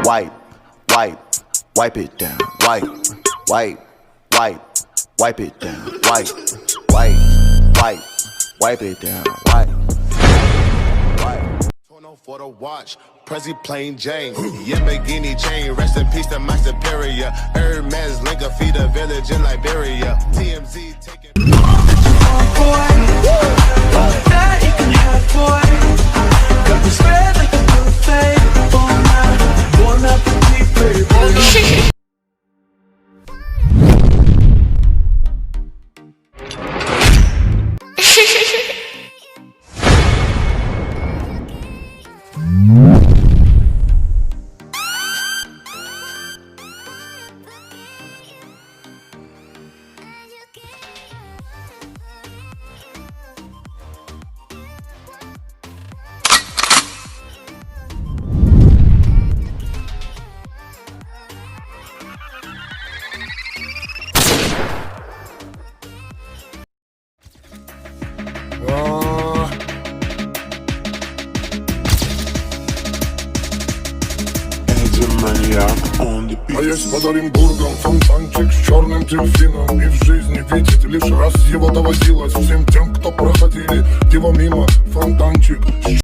Wipe, wipe, wipe it down. Wipe, wipe, wipe, wipe it down. Wipe, wipe, wipe, wipe it down. Wipe, wipe. For the watch, Prezi plain Jane, Yamagini chain, rest in peace to my superior. Hermes link a feed a village in Liberia. TMZ taking. That you can have, boy. Got me spread like a buffet. Oh my, bon appetit, baby. А есть под Оренбургом фонтанчик с черным дельфином. И в жизни видеть лишь раз его доводилось всем тем, кто проходили его мимо. Фонтанчик